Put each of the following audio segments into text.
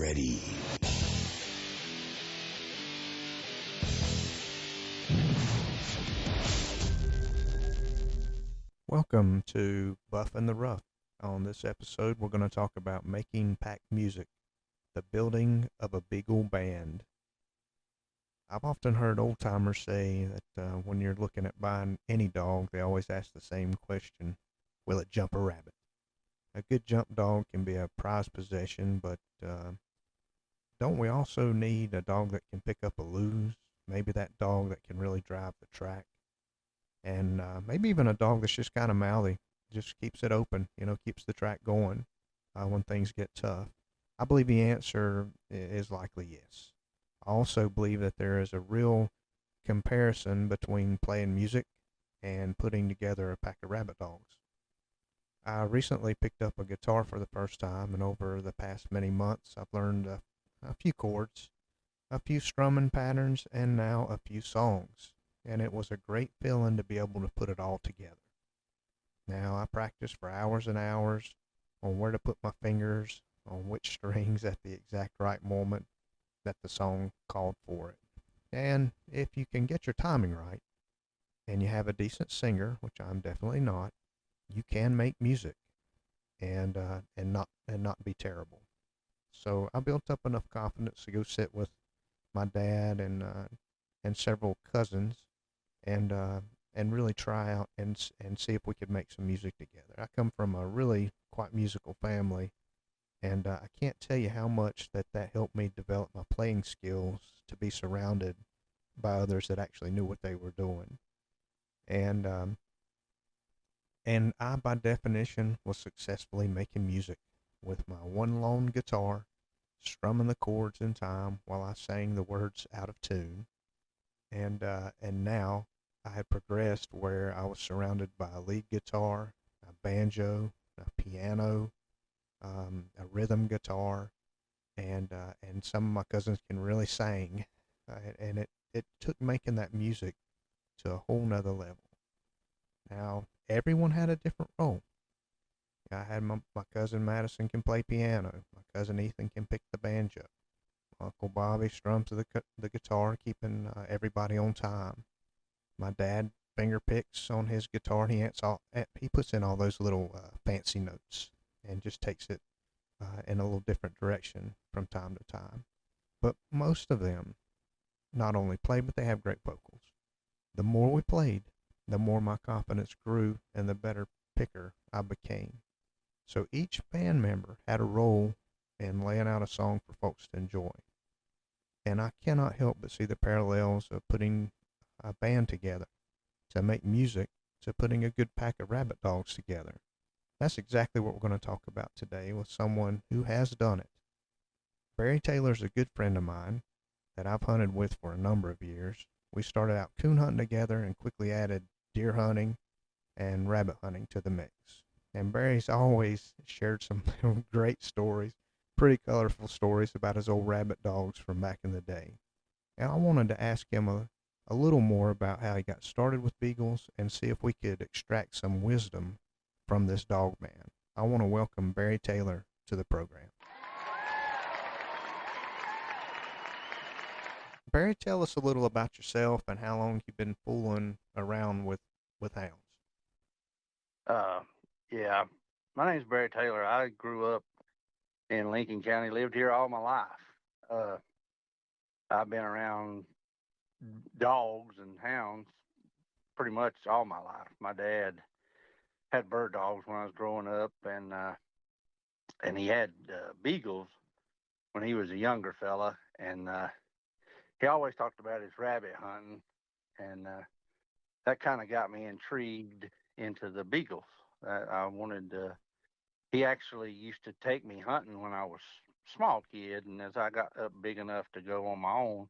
ready. Welcome to Buff and the Rough. On this episode, we're going to talk about making pack music, the building of a Beagle band. I've often heard old timers say that when you're looking at buying any dog, they always ask the same question: will it jump a rabbit? A good jump dog can be a prized possession, but don't we also need a dog that can pick up a lose? Maybe that dog that can really drive the track, and maybe even a dog that's just kind of mouthy, just keeps it open, keeps the track going when things get tough. I believe the answer is likely yes. I also believe that there is a real comparison between playing music and putting together a pack of rabbit dogs. I recently picked up a guitar for the first time, and over the past many months, I've learned a few chords, a few strumming patterns, and now a few songs. And it was a great feeling to be able to put it all together. Now, I practice for hours and hours on where to put my fingers, on which strings at the exact right moment that the song called for it. And if you can get your timing right, and you have a decent singer, which I'm definitely not, you can make music and not be terrible. So I built up enough confidence to go sit with my dad and several cousins and really try out and see if we could make some music together. I come from a really quite musical family, and I can't tell you how much that helped me develop my playing skills to be surrounded by others that actually knew what they were doing. And and I, by definition, was successfully making music with my one lone guitar, strumming the chords in time while I sang the words out of tune. And now I had progressed where I was surrounded by a lead guitar, a banjo, a piano, a rhythm guitar, and some of my cousins can really sing, and it took making that music to a whole nother level. Now everyone had a different role. I had my cousin Madison can play piano, my cousin Ethan can pick the banjo, Uncle Bobby strums the guitar, keeping everybody on time. My dad finger picks on his guitar, and he puts in all those little fancy notes and just takes it in a little different direction from time to time. But most of them not only play, but they have great vocals. The more we played, the more my confidence grew and the better picker I became. So each band member had a role in laying out a song for folks to enjoy. And I cannot help but see the parallels of putting a band together to make music to putting a good pack of rabbit dogs together. That's exactly what we're going to talk about today with someone who has done it. Barry Taylor's a good friend of mine that I've hunted with for a number of years. We started out coon hunting together and quickly added deer hunting and rabbit hunting to the mix. And Barry's always shared some great stories, pretty colorful stories about his old rabbit dogs from back in the day. And I wanted to ask him a little more about how he got started with beagles and see if we could extract some wisdom from this dog man. I want to welcome Barry Taylor to the program. Barry, tell us a little about yourself and how long you've been fooling around with hounds. Uh, yeah, my name's Barry Taylor. I grew up in Lincoln County, lived here all my life. Uh, I've been around dogs and hounds pretty much all my life. My dad had bird dogs when I was growing up, and he had beagles when he was a younger fella, and he always talked about his rabbit hunting, and that kind of got me intrigued into the beagles. I wanted to. He actually used to take me hunting when I was a small kid, and as I got up big enough to go on my own,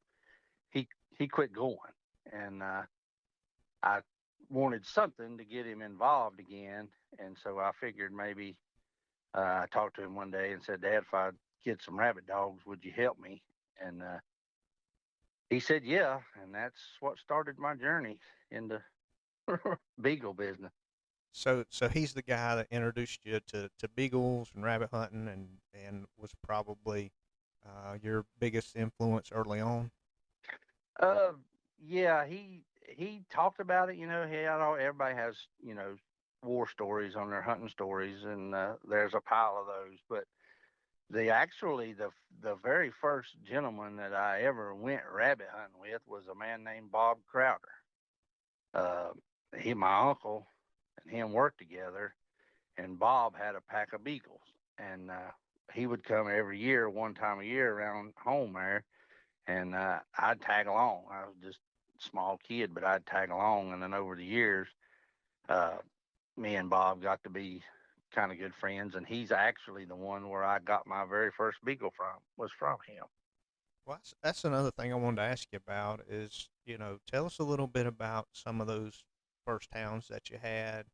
he he quit going, and I wanted something to get him involved again, and so I figured maybe I talked to him one day and said, "Dad, if I get some rabbit dogs, would you help me?" And he said, "Yeah," and that's what started my journey into beagle business. So he's the guy that introduced you to beagles and rabbit hunting and was probably your biggest influence early on? Uh, yeah, he talked about it. You know, he had all everybody has war stories on their hunting stories, and there's a pile of those. But the very first gentleman that I ever went rabbit hunting with was a man named Bob Crowder. Uh, my uncle and him worked together, and Bob had a pack of beagles, and he would come every year, one time a year around home there, and I'd tag along. I was just a small kid, but I'd tag along, and then over the years, uh, me and Bob got to be kind of good friends, and he's actually the one where I got my very first beagle from was from him. Well, that's another thing I wanted to ask you about is, tell us a little bit about some of those first hounds that you had,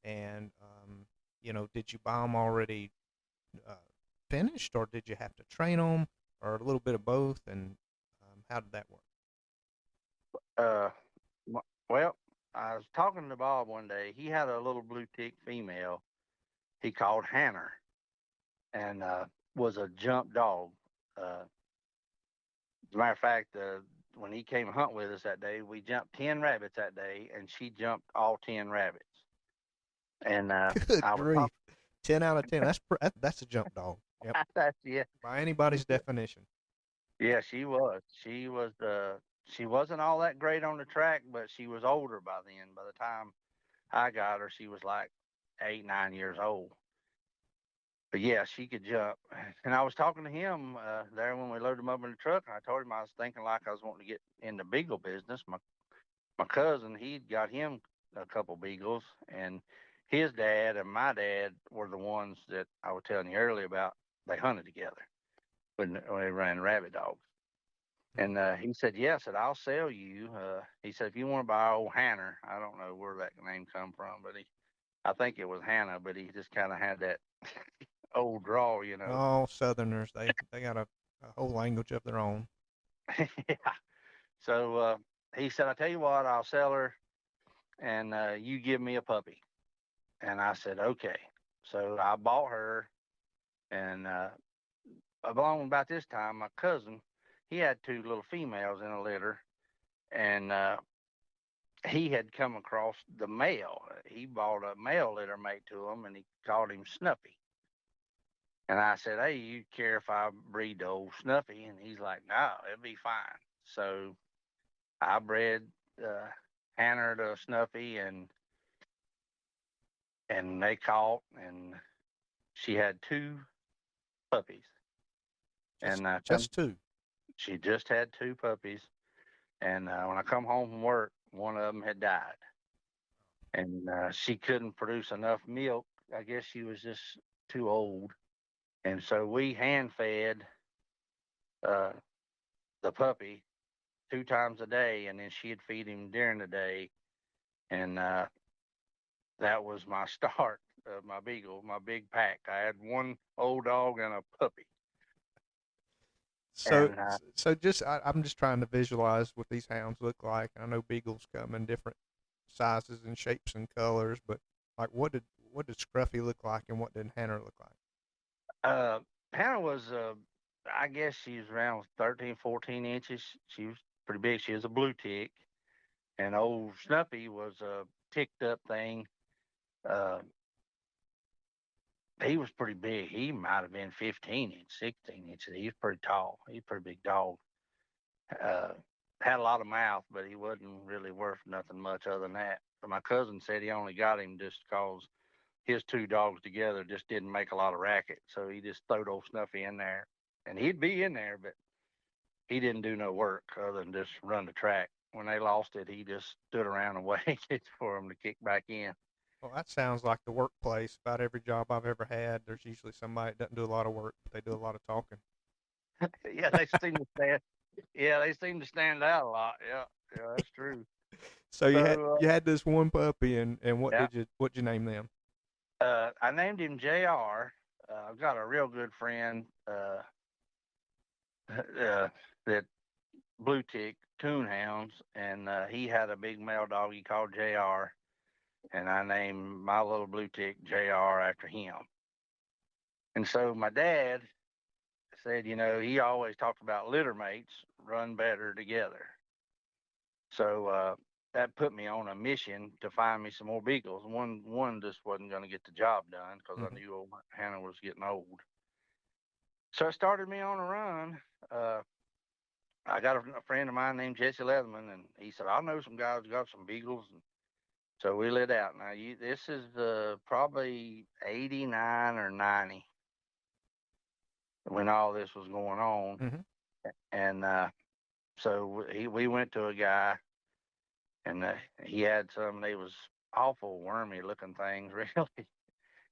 and did you buy them already uh, finished, or did you have to train them, or a little bit of both, and how did that work? Uh, well, I was talking to Bob one day. He had a little blue tick female he called Hanner, and was a jump dog. As a matter of fact, when he came hunt with us that day, we jumped 10 rabbits that day, and she jumped all 10 rabbits. And Good I was grief, talking. 10 out of 10. That's a jump dog. Yep, Yeah, by anybody's definition. yeah, she was. She wasn't all that great on the track, but she was older by then. By the time I got her, she was like 8, 9 years old. But yeah, she could jump. And I was talking to him there when we loaded him up in the truck, and I told him I was thinking like I was wanting to get in the beagle business. My cousin, he'd got him a couple beagles, and his dad and my dad were the ones that I was telling you earlier about. They hunted together when they ran rabbit dogs. And he said, "Yeah." I said, "I'll sell you." He said, "If you want to buy old Hanner, I don't know where that name come from, but I think it was Hannah, but he just kind of had that old draw. All Southerners, they got a whole language of their own. Yeah. So he said, "I tell you what, I'll sell her, and you give me a puppy." And I said, "Okay." So I bought her, and along about this time, my cousin, he had two little females in a litter, and he had come across the male. He bought a male litter mate to him, and he called him Snuffy. And I said, "Hey, you care if I breed the old Snuffy?" And he's like, "No, it'll be fine." So I bred uh, Hanner to Snuffy, and they caught, and she had two puppies, Just and just two. she just had two puppies. And when I come home from work, one of them had died, and she couldn't produce enough milk. I guess she was just too old, and so we hand fed uh, the puppy 2 times a day, and then she'd feed him during the day, and that was my start of my beagle, my big pack. I had one old dog and a puppy, So and so just I'm just trying to visualize what these hounds look like. I know beagles come in different sizes and shapes and colors, but like what did Scruffy look like, and what did Hanner look like? uh, Hannah was, I guess she was around 13, 14 inches. She was pretty big. She was a blue tick, and old Snuffy was a ticked up thing. Uh, he was pretty big. He might have been 15 inches, 16 inches. He was pretty tall. He's a pretty big dog. Uh, had a lot of mouth, but he wasn't really worth nothing much other than that. But my cousin said he only got him just because his two dogs together just didn't make a lot of racket. So he just throwed old Snuffy in there. And he'd be in there, but he didn't do no work other than just run the track. When they lost it, he just stood around and waited for them to kick back in. Well, that sounds like the workplace. About every job I've ever had, there's usually somebody that doesn't do a lot of work, but they do a lot of talking. Yeah, they seem to stand. Yeah, they seem to stand out a lot. Yeah, yeah, that's true. So you had So you had this one puppy, and yeah, what did you name them? I named him Jr. I've got a real good friend that blue tick coonhounds, and he had a big male dog he called Jr. And I named my little blue tick Jr. after him. And so my dad said, he always talked about litter mates run better together. So that put me on a mission to find me some more beagles. One just wasn't going to get the job done because I Mm-hmm. knew old Hannah was getting old. So it started me on a run. Uh, I got a friend of mine named Jesse Leatherman, and he said, "I know some guys who got some beagles." And so we lit out. Now this is probably '89 or '90 when all this was going on, Mm-hmm. and so we went to a guy, and he had some. They was awful wormy looking things. Really, he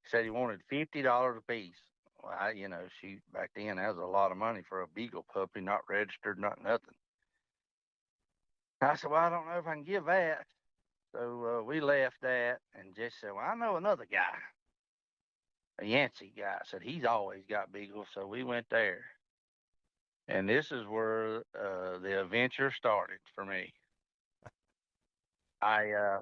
said he wanted $50 a piece. Well, she back then that was a lot of money for a beagle puppy, not registered, not nothing. I said, "Well, I don't know if I can give that." So we left that, and Jesse said, "Well, I know another guy, a Yancey guy." Said he's always got beagles, so we went there, and this is where the adventure started for me. I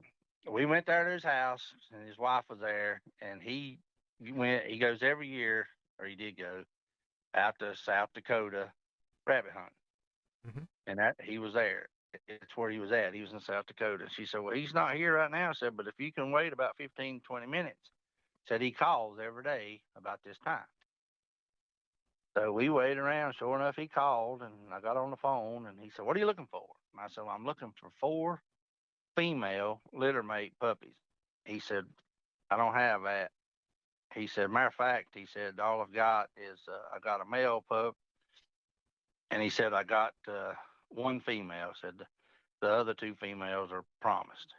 We went there to his house, and his wife was there, and he went. He goes every year, or he did go out to South Dakota rabbit hunting, Mm-hmm. and that he was there. It's where he was at. He was in South Dakota. She said, "Well, he's not here right now." I said, "But if you can wait about 15, 20 minutes," said he calls every day about this time. So we waited around. Sure enough, he called, and I got on the phone, and he said, "What are you looking for?" And I said, "Well, I'm looking for 4 female litter mate puppies." He said, "I don't have that." He said, "Matter of fact," he said, "all I've got is I got a male pup," and he said, "I got one female." Said the other 2 females are promised.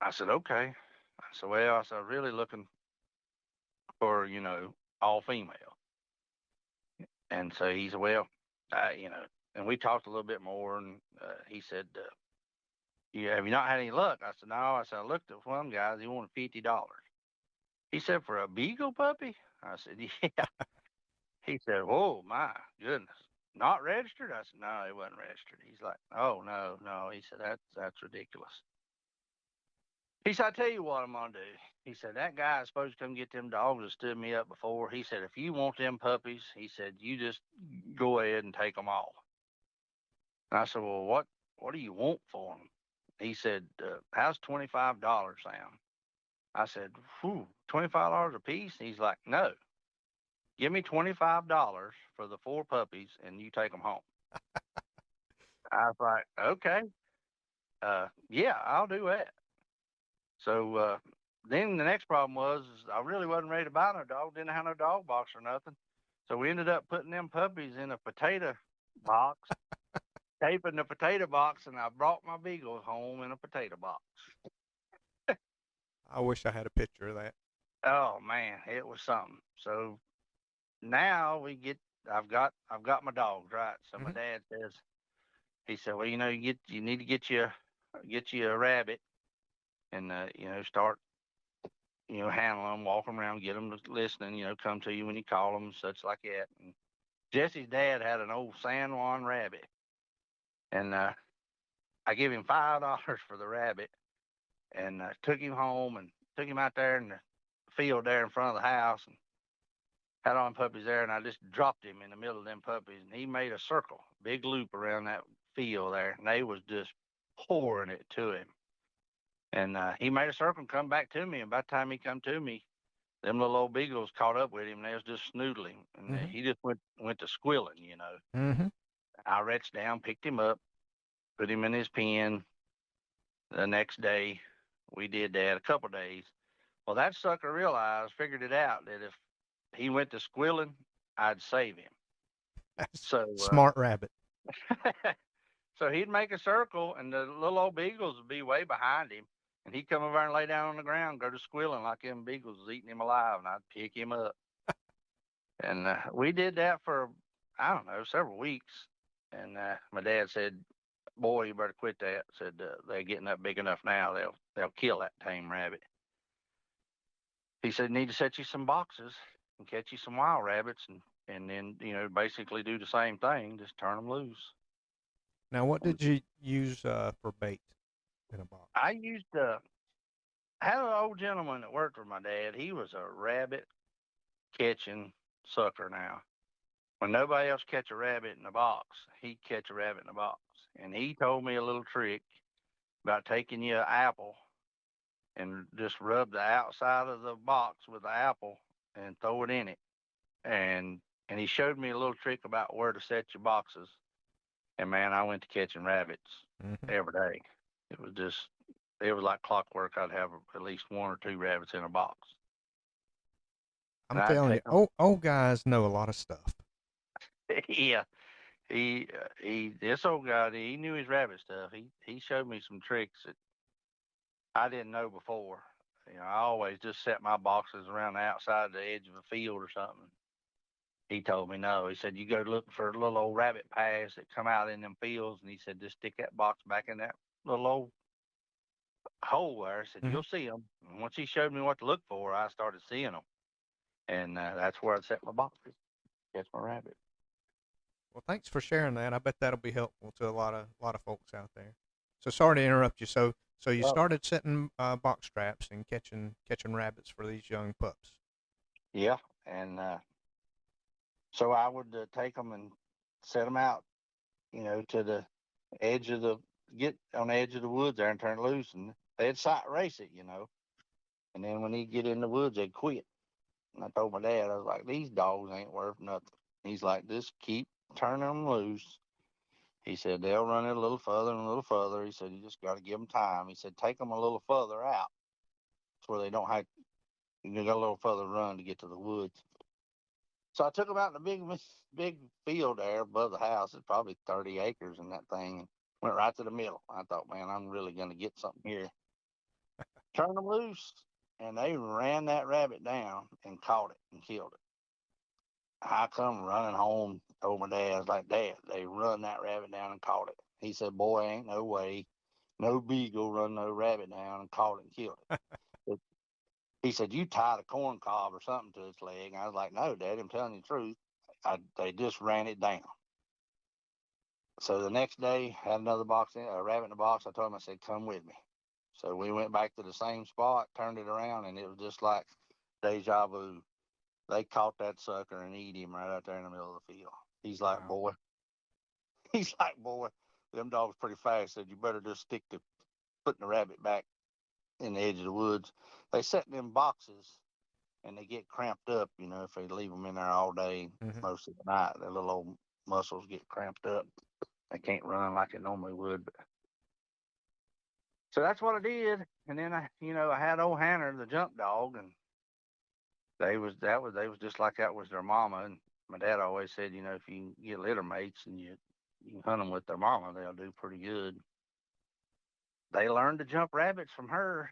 I said, "Okay." I said, "Well," I said, "I'm really looking for all female." And so he said, "Well, and we talked a little bit more, and he said, "Yeah, have you not had any luck?" I said, "No." I said, "I looked at one guy. He wanted $50." He said, "For a beagle puppy?" I said, "Yeah." He said, "Oh my goodness, not registered?" I said, "No, it wasn't registered." He's like, "Oh no, no." He said, "That's ridiculous." He said, "I tell you what I'm gonna do." He said, "That guy is supposed to come get them dogs that stood me up before." He said, "If you want them puppies," he said, "you just go ahead and take them all." And I said, "Well, what do you want for them?" He said, "How's $25 sound?" I said, "Whew, $25 a piece?" He's like, "No, give me $25 for the 4 puppies, and you take them home." I was like, "Okay, yeah, I'll do that." So then the next problem was is I really wasn't ready to buy no dog. Didn't have no dog box or nothing. So we ended up putting them puppies in a potato box, taping the potato box, and I brought my beagle home in a potato box. I wish I had a picture of that. Oh man, it was something. So now I've got my dogs, right. So my Mm-hmm. dad says, he said, "Well, you need to get you a rabbit, and start handle them, walk them around, get them listening, come to you when you call them, such like that." And Jesse's dad had an old San Juan rabbit, and I gave him $5 for the rabbit, and took him home and took him out there in the field there in front of the house, and had all them puppies there, and I just dropped him in the middle of them puppies, and he made a circle, big loop around that field there, and they was just pouring it to him. And he made a circle and come back to me, and by the time he come to me, them little old beagles caught up with him, and they was just snoodling, and Mm-hmm. he just went to squilling. Mm-hmm. I reached down, picked him up, put him in his pen. The next day, we did that a couple of days. Well, that sucker figured it out that if he went to squilling, I'd save him. That's So, smart rabbit. so he'd make a circle, and the little old beagles would be way behind him, and he'd come over and lay down on the ground, go to squilling like them beagles was eating him alive, and I'd pick him up. And we did that for, I don't know, several weeks. And my dad said, "Boy, you better quit that." Said they're getting up big enough now; they'll kill that tame rabbit. He said, "You need to set you some boxes and catch you some wild rabbits, and then basically do the same thing, just turn them loose." Now, what And did you use for bait in a box? I used I had an old gentleman that worked with my dad. He was a rabbit catching sucker now. When nobody else catch a rabbit in a box, he'd catch a rabbit in a box. And he told me a little trick about taking you an apple and just rub the outside of the box with the apple and throw it in it. And and he showed me a little trick about where to set your boxes. And man, I went to catching rabbits Hmm. every day. It was just it was like clockwork. I'd have at least one or two rabbits in a box, I'm and I'd telling you, take them. old guys know a lot of stuff. Yeah, he this old guy, he knew his rabbit stuff. He showed me some tricks that I didn't know before. I always just set my boxes around the outside of the edge of a field or something. He told me no. He said you go look for little old rabbit paths that come out in them fields, and he said just stick that box back in that little old hole there. I said Hmm. you'll see them. And once he showed me what to look for, I started seeing them, and that's where I set my boxes. Catch my rabbit. Well, thanks for sharing that. I bet that'll be helpful to a lot of folks out there. So sorry to interrupt you. So you Well, started setting box traps and catching rabbits for these young pups. yeah, and so I would take them and set them out, to the edge of the get on the edge of the woods there and turn it loose, and they'd sight race it. And then when he'd get in the woods, they'd quit. And I told my dad, I was like, these dogs ain't worth nothing. He's like, just keep turning them loose. He said they'll run it a little further and a little further. He said you just got to give them time. He said take them a little further out, so where they don't have you got a little further run to get to the woods. So I took them out in a big field there above the house. It's probably 30 acres in that thing, and went right to the middle. I thought, man, I'm really gonna get something here. Turned them loose, and they ran that rabbit down and caught it and killed it. I come running home, told my dad, I was like, Dad, they run that rabbit down and caught it. He said, Boy, ain't no way. No beagle run no rabbit down and caught it and killed it. He said, You tied a corn cob or something to its leg. And I was like, No, Dad, I'm telling you the truth. They just ran it down. So the next day, had another a rabbit in the box. I told him, I said, Come with me. So we went back to the same spot, turned it around, and it was just like deja vu. They caught that sucker and eat him right out there in the middle of the field. He's like, Wow. Boy, he's like, Boy, them dogs pretty fast. Said, You better just stick to putting the rabbit back in the edge of the woods. They set in them boxes and they get cramped up, if they leave them in there all day, Hmm. most of the night, their little old muscles get cramped up. They can't run like they normally would. But so that's what I did. And then I had old Hannah, the jump dog, and they was just like that was their mama. And my dad always said, if you get litter mates and you hunt them with their mama, they'll do pretty good. They learned to jump rabbits from her,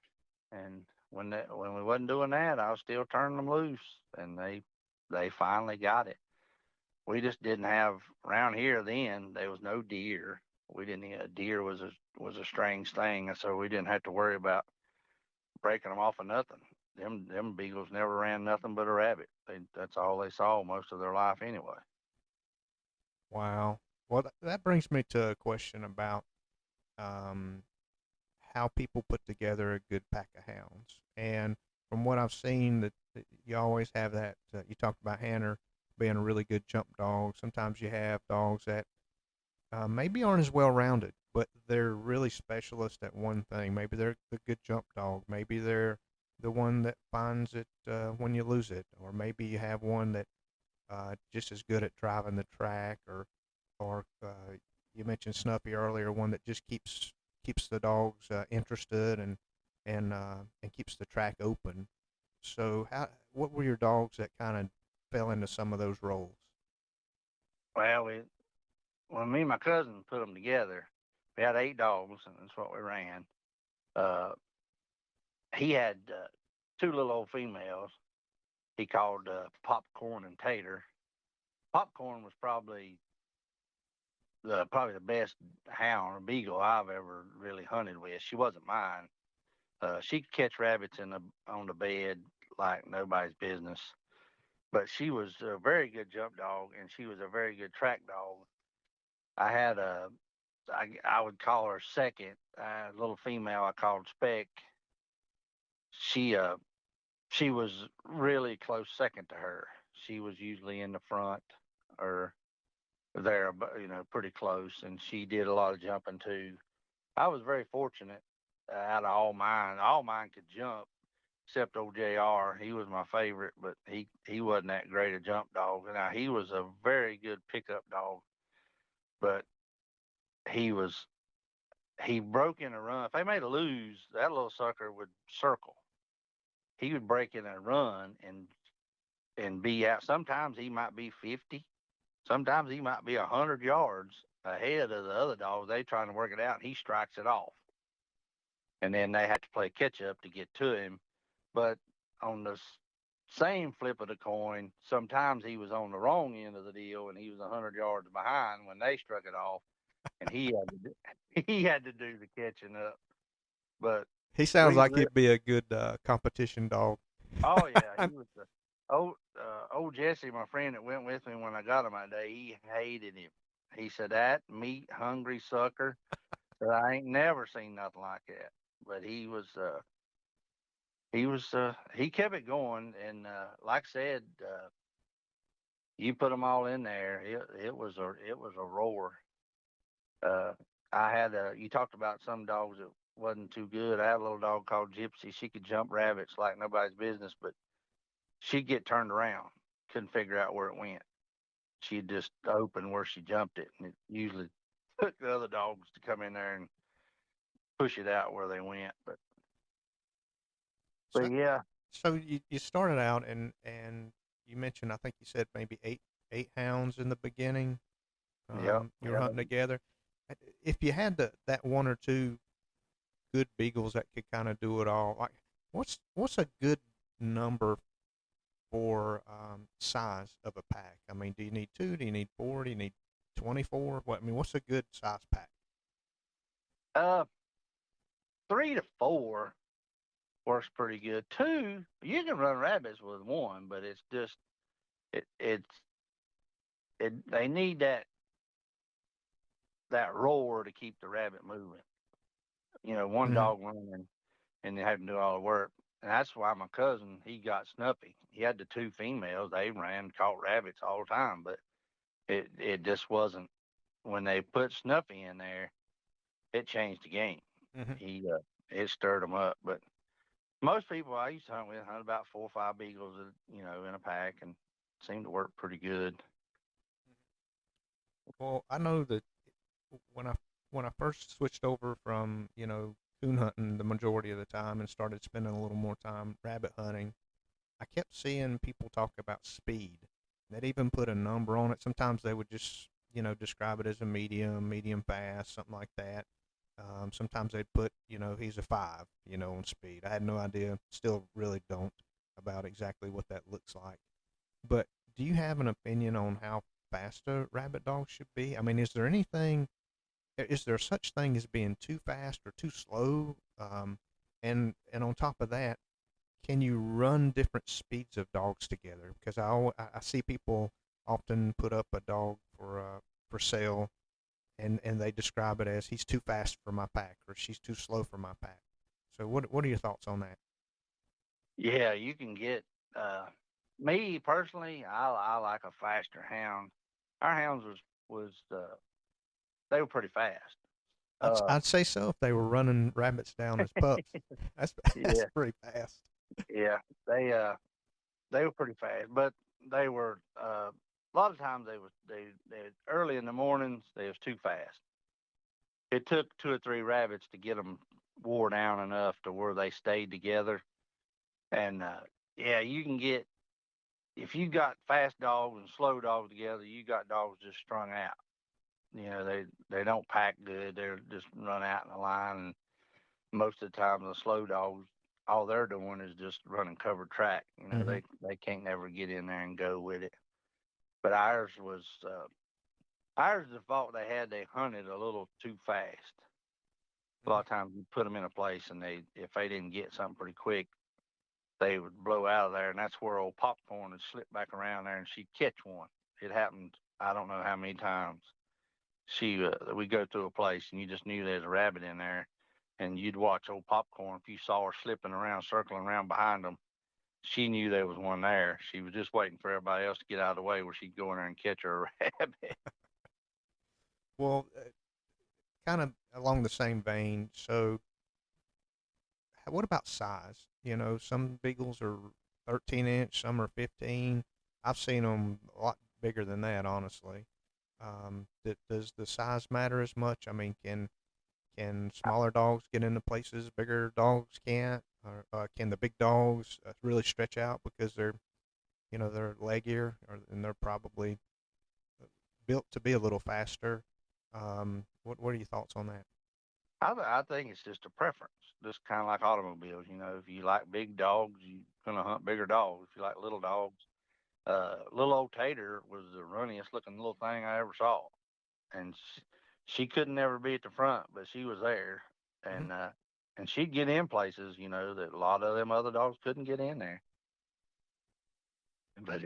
and when we wasn't doing that, I was still turning them loose, and they finally got it. We just didn't have around here then. There was no deer. We didn't. Deer was a strange thing, and so we didn't have to worry about breaking them off of nothing. Them beagles never ran nothing but a rabbit. That's all they saw most of their life anyway. Wow. Well, that brings me to a question about um, how people put together a good pack of hounds. And from what I've seen, that you always have that. You talked about Hanner being a really good jump dog. Sometimes you have dogs that maybe aren't as well rounded, but they're really specialist at one thing. Maybe they're the good jump dog. Maybe they're the one that finds it when you lose it, or maybe you have one that just as good at driving the track, or you mentioned Snuffy earlier, one that just keeps the dogs interested and keeps the track open. So what were your dogs that kind of fell into some of those roles? Well, when me and my cousin put them together, we had 8 dogs, and that's what we ran. Uh, he had two little old females. He called Popcorn and Tater. Popcorn was probably the best hound or beagle I've ever really hunted with. She wasn't mine. She could catch rabbits on the bed like nobody's business. But she was a very good jump dog, and she was a very good track dog. I had I would call her second, little female I called Speck. She uh she was really close second to her. she was usually in the front or there, but pretty close, and she did a lot of jumping too. I was very fortunate out of all mine. All mine could jump, except old Jr. He was my favorite, but he wasn't that great a jump dog. Now he was a very good pickup dog, but he was he broke in a run. If they made a lose, that little sucker would circle. He would break in a run and be out. Sometimes he might be 50. Sometimes he might be 100 yards ahead of the other dogs. They trying to work it out, and he strikes it off. And then they have to play catch up to get to him. But on the same flip of the coin, sometimes he was on the wrong end of the deal, and he was 100 yards behind when they struck it off, and he had to do the catching up. But He sounds we, like he'd be a good competition dog. oh yeah, he was the old Jesse, my friend that went with me when I got him that day. He hated him. He said that meat hungry sucker. But I ain't never seen nothing like that. But he kept it going, and like I said, you put them all in there. It was a roar. Uh, I had you talked about some dogs that wasn't too good. I had a little dog called Gypsy. She could jump rabbits like nobody's business, but she'd get turned around. Couldn't figure out where it went. She'd just open where she jumped it, and it usually took the other dogs to come in there and push it out where they went. But So, yeah, so you started out and you mentioned, I think you said maybe eight hounds in the beginning. yeah, You were yeah. hunting together. If you had that one or two good beagles that could kind of do it all, like what's a good number for size of a pack? I mean, do you need two? Do you need four? Do you need 24? What I mean, what's a good size pack? Uh, 3 to 4 works pretty good. Two, you can run rabbits with one, but it's just it it's it. They need that roar to keep the rabbit moving. One Mm-hmm. dog running and they have to do all the work. And that's why my cousin, he got Snuffy. He had the two females. They ran, caught rabbits all the time, but it just wasn't when they put Snuffy in there. It changed the game. Mm-hmm. He it stirred them up. But most people I used to hunt about 4 or 5 beagles, in a pack, and it seemed to work pretty good. Well, I know that when I when I first switched over from coon hunting the majority of the time and started spending a little more time rabbit hunting, I kept seeing people talk about speed. They'd even put a number on it. Sometimes they would just describe it as a medium fast, something like that. Sometimes they'd put he's a 5 on speed. I had no idea, still really don't, about exactly what that looks like. But do you have an opinion on how fast a rabbit dog should be? I mean, is there such thing as being too fast or too slow? And on top of that, can you run different speeds of dogs together? Because I see people often put up a dog for sale, and they describe it as he's too fast for my pack or she's too slow for my pack. So what are your thoughts on that? Yeah, you can get. Me personally, I like a faster hound. Our hounds was they were pretty fast. Uh, I'd say so if they were running rabbits down as pups. That's that's yeah, pretty fast. yeah, they were pretty fast, but they were a lot of times they early in the mornings they was too fast. It took 2 or 3 rabbits to get them wore down enough to where they stayed together. And yeah, you can get if you got fast dogs and slow dogs together, you got dogs just strung out. They don't pack good. They're just run out in a line, and most of the time the slow dogs, all they're doing is just running covered track. Hmm. They can't never get in there and go with it. But ours the fault they had. They hunted a little too fast. A lot of times you put them in a place, and if they didn't get something pretty quick, they would blow out of there, and that's where old popcorn would slip back around there, and she'd catch one. It happened. I don't know how many times. We go through a place, and you just knew there's a rabbit in there, and you'd watch old popcorn. If you saw her slipping around, circling around behind them, she knew there was one there. She was just waiting for everybody else to get out of the way where she'd go in there and catch her a rabbit. Well, kind of along the same vein. So, what about size? You know, some beagles are 13 inch, some are 15. I've seen them a lot bigger than that, honestly. Does the size matter as much? I mean, can smaller dogs get into places bigger dogs can't? Or can the big dogs really stretch out because they're leggier, and they're probably built to be a little faster? What are your thoughts on that? I think it's just a preference, just kind of like automobiles. If you like big dogs, you're gonna hunt bigger dogs. If you like little dogs, little old Tater was the runniest looking little thing I ever saw, and she couldn't never be at the front, but she was there, Hmm. and she'd get in places, that a lot of them other dogs couldn't get in there. But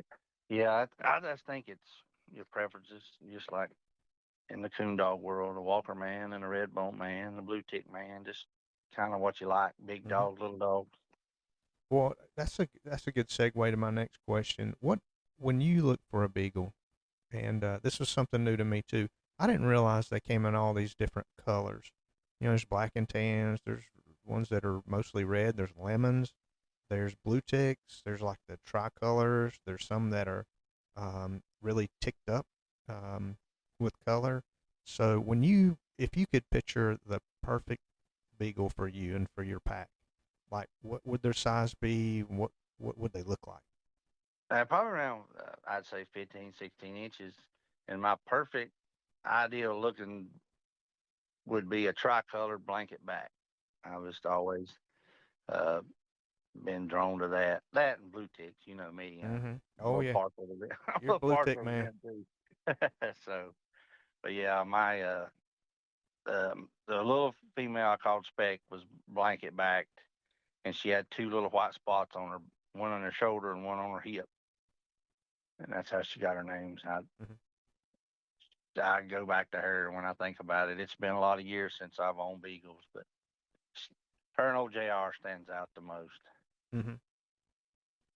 yeah, I just think it's your preferences, just like in the coon dog world, the Walker man and the red bone man, the blue tick man, just kind of what you like, big Hmm. dogs, little dogs. Well, that's a good segue to my next question. When you look for a beagle, and this was something new to me too. I didn't realize they came in all these different colors. You know, there's black and tans. There's ones that are mostly red. There's lemons. There's blue ticks. There's like the tricolors. There's some that are really ticked up with color. So if you could picture the perfect beagle for you and for your pack, like what would their size be? What would they look like? Probably around, I'd say 15, 16 inches. And my perfect ideal looking would be a tricolored blanket back. I was always uh, been drawn to that. That and blue ticks, you know me. Mm-hmm. I'm a Oh little yeah, partial to them. I'm a you're a little blue tick partial to man. them too. So, but yeah, my the little female I called Speck was blanket backed, and she had two little white spots on her, one on her shoulder and one on her hip, and that's how she got her names. Mm-hmm. I go back to her when I think about it. It's been a lot of years since I've owned beagles, but her and old Jr. stands out the most. Mm-hmm.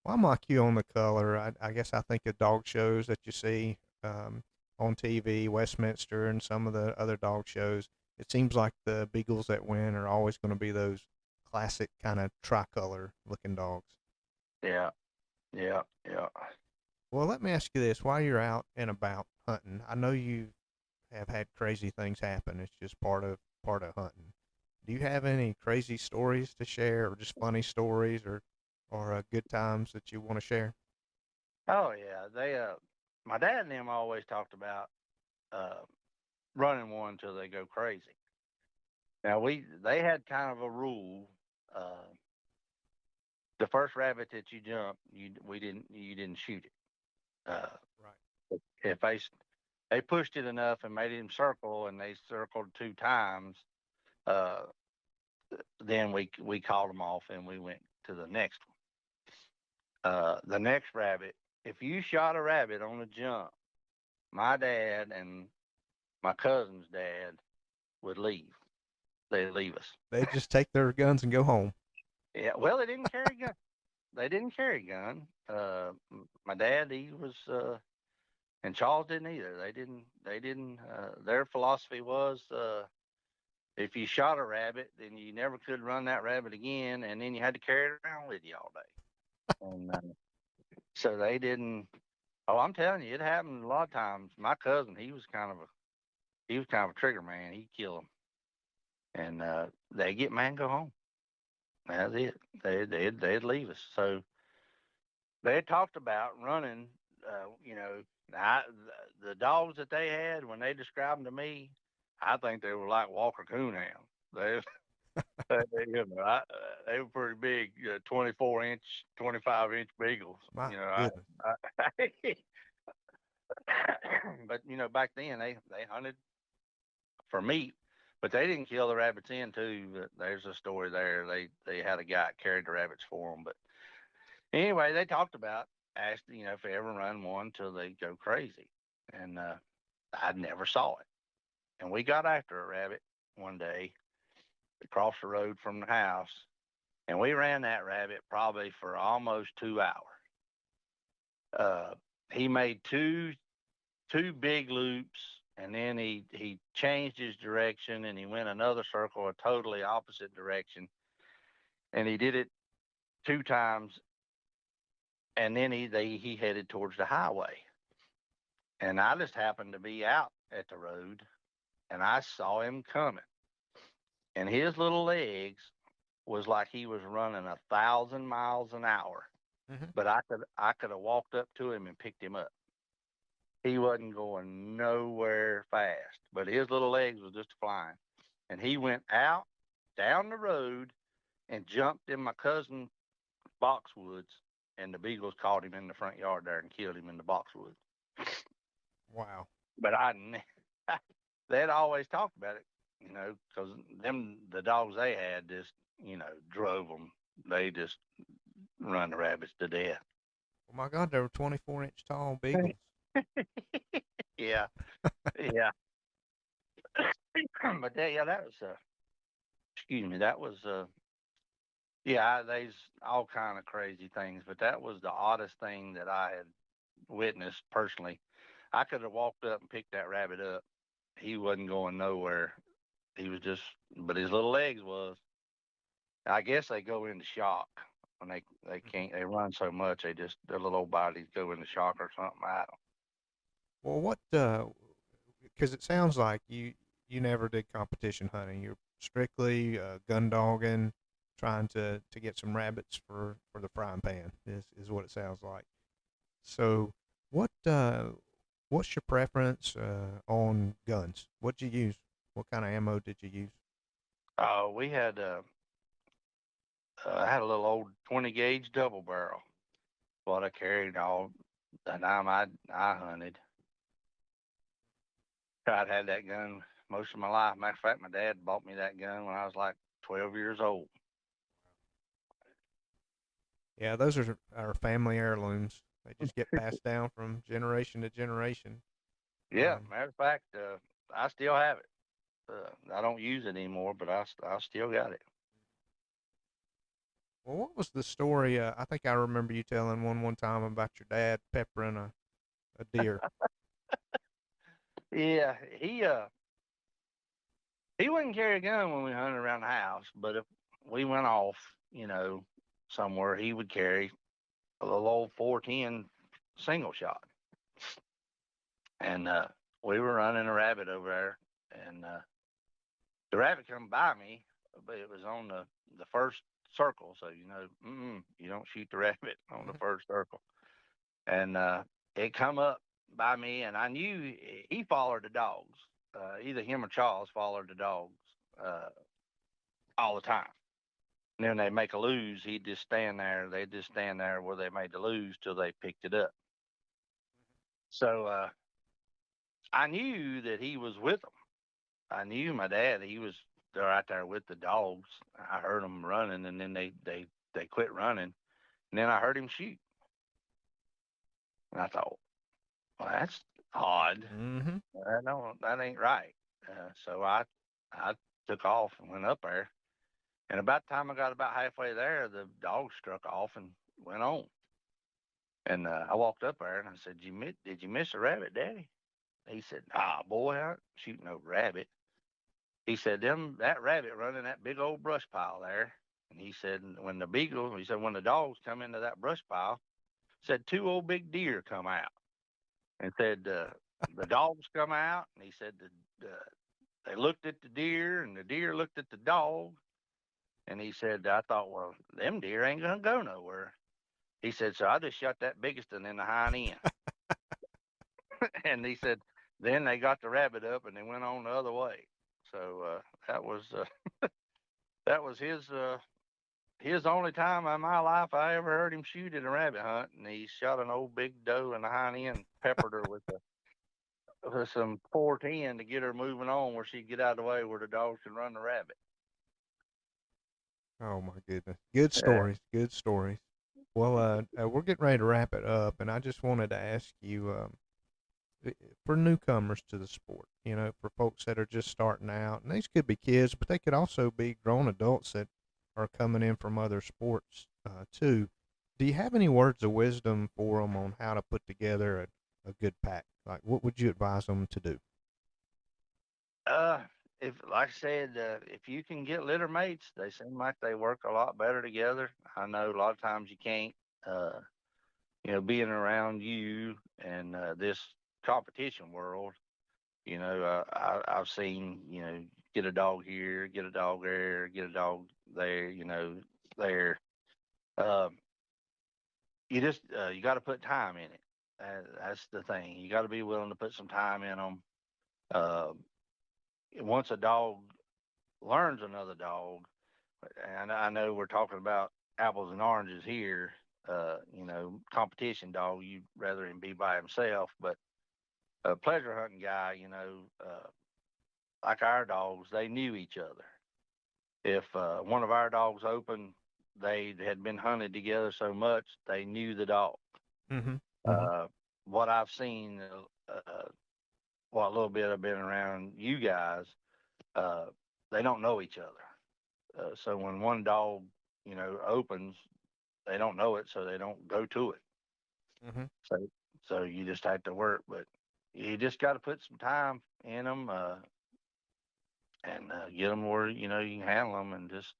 Well, I'm like you on the color. I guess I think of dog shows that you see on TV, Westminster, and some of the other dog shows. It seems like the beagles that win are always going to be those classic kind of tricolor looking dogs. Yeah, yeah, yeah. Well, let me ask you this: while you're out and about hunting, I know you have had crazy things happen. It's just part of hunting. Do you have any crazy stories to share, or just funny stories, or good times that you want to share? Oh yeah, my dad and them always talked about uh, running one till they go crazy. Now they had kind of a rule. Uh, the first rabbit that you jump, you didn't shoot it. Uh, Right. if they pushed it enough and made him circle, and they circled two times, uh, then we called them off and we went to the next one. The next rabbit, if you shot a rabbit on a jump, my dad and my cousin's dad would leave. They'd leave us. They just take their guns and go home. Yeah, well, they didn't carry guns. They didn't carry a gun. My dad, he was, and Charles didn't either. They didn't. They didn't. Their philosophy was, if you shot a rabbit, then you never could run that rabbit again, and then you had to carry it around with you all day. And so they didn't. Oh, I'm telling you, it happened a lot of times. My cousin, he was kind of a trigger man. He'd kill them, and they get mad and go home. That's it. They'd leave us. So they had talked about running. I, the dogs that they had when they described them to me, I think they were like Walker Coonhound. They, they were pretty big, 24-inch, 25-inch beagles. My goodness. I but back then they hunted for meat, but they didn't kill the rabbits in too. But there's a story there. They had a guy that carried the rabbits for them. But anyway, they talked about asked if they ever run one till they go crazy, and I never saw it. And we got after a rabbit one day across the road from the house, and we ran that rabbit probably for almost 2 hours. Uh, he made two big loops, and then he changed his direction and he went another circle, a totally opposite direction, and he did it 2 times, and then he headed towards the highway, and I just happened to be out at the road, and I saw him coming, and his little legs was like he was running 1,000 miles an hour, Hmm. but I could have walked up to him and picked him up. He wasn't going nowhere fast, but his little legs was just flying. And he went out down the road and jumped in my cousin's boxwoods, and the Beagles caught him in the front yard there and killed him in the boxwoods. Wow. But they'd always talked about it, because the dogs they had just, drove them. They just run the rabbits to death. Oh my God, they were 24-inch tall beagles. Yeah, yeah. But that was excuse me, that was yeah, there's all kind of crazy things, but that was the oddest thing that I had witnessed personally. I could have walked up and picked that rabbit up. He wasn't going nowhere. He was just, but his little legs was. I guess they go into shock when they Mhm. can't, they run so much, their little old bodies go into shock or something. I don't. Well, what? Because it sounds like you never did competition hunting. You're strictly gun dogging, trying to get some rabbits for the frying pan. Is what it sounds like. So, what what's your preference on guns? What'd you use? What kind of ammo did you use? We had I had a little old 20 gauge double barrel. What I carried all the time I hunted. I'd had that gun most of my life. Matter of fact, my dad bought me that gun when I was like 12 years old. Yeah, those are our family heirlooms. They just get passed down from generation to generation. Yeah, Um, matter of fact, I still have it. I don't use it anymore, but I still got it. well, what was the story? I think I remember you telling one time about your dad peppering a deer. Yeah, he wouldn't carry a gun when we hunted around the house, but if we went off, somewhere, he would carry a little old 410 single shot, and we were running a rabbit over there, and the rabbit come by me, but it was on the first circle, so you don't shoot the rabbit on the Mhm. first circle, and it come up by me, and I knew he followed the dogs. Either him or Charles followed the dogs uh, all the time. And then they make a lose, he'd just stand there. They'd just stand there where they made the lose till they picked it up. So I knew that he was with them. I knew my dad. He was there out there with the dogs. I heard them running, and then they quit running, and then I heard him shoot, and I thought, well, that's odd. Mhm. That ain't right. So I took off and went up there, and about the time I got about halfway there, the dog struck off and went on. And I walked up there and I said, Did you miss a rabbit, Daddy?" He said, "Ah, boy, I ain't shooting no rabbit." He said, that rabbit running that big old brush pile there. And he said, when the dogs come into that brush pile, said two old big deer come out. And said, the dogs come out. And he said, they looked at the deer and the deer looked at the dog. And he said, I thought, well, them deer ain't going to go nowhere. He said, so I just shot that biggest one in the hind end. And he said, then they got the rabbit up and they went on the other way. So that was his only time in my life I ever heard him shoot at a rabbit hunt, and he shot an old big doe in the hind end, peppered her with some 410 to get her moving on where she'd get out of the way where the dogs could run the rabbit. Oh my goodness. Good Yeah. stories. Good stories. Well, we're getting ready to wrap it up, and I just wanted to ask you, for newcomers to the sport, for folks that are just starting out, and these could be kids, but they could also be grown adults that are coming in from other sports too. Do you have any words of wisdom for them on how to put together a good pack? Like, what would you advise them to do? Uh, if like I said, if you can get litter mates, they seem like they work a lot better together. I know a lot of times you can't. Uh, being around you and this competition world, I've seen, get a dog here, get a dog there, get a dog there, there. Um, you got to put time in it. That's the thing. You got to be willing to put some time in them. Uh, Once a dog learns another dog, and I know we're talking about apples and oranges here. Competition dog, you'd rather him be by himself, but a pleasure hunting guy, like our dogs, they knew each other. If one of our dogs opened, they had been hunted together so much they knew the dog. Mm-hmm. Mm-hmm. Uh, what I've seen, a little bit I've been around you guys, uh, they don't know each other. So when one dog, opens, they don't know it, so they don't go to it. Mm-hmm. So, so you just have to work, but you just got to put some time in them, and get them where you can handle them, and just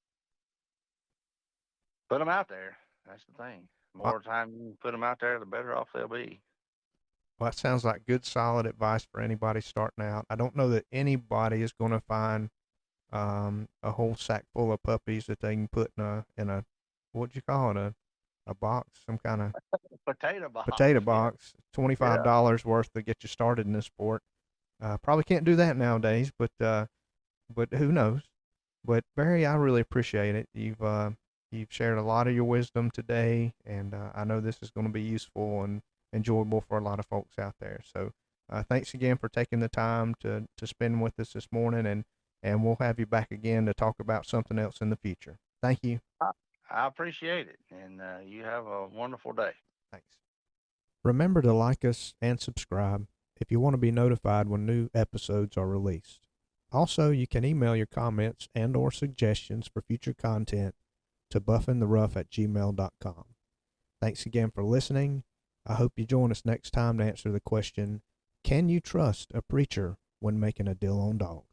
put them out there. That's the thing. The Well, more time you put them out there, the better off they'll be. that sounds like good, solid advice for anybody starting out. I don't know that anybody is going to find a whole sack full of puppies that they can put in a what'd you call it, a box, some kind of Potato box, potato yeah, box, $25 yeah. worth to get you started in this sport. Probably can't do that nowadays, but who knows? But Barry, I really appreciate it. You've shared a lot of your wisdom today, and I know this is going to be useful and enjoyable for a lot of folks out there. So thanks again for taking the time to spend with us this morning, and we'll have you back again to talk about something else in the future. Thank you. I, I appreciate it, and you have a wonderful day. Thanks. Remember to like us and subscribe if you want to be notified when new episodes are released. Also, you can email your comments and or suggestions for future content to buffintherough@gmail.com. Thanks again for listening. I hope you join us next time to answer the question, can you trust a preacher when making a deal on dogs?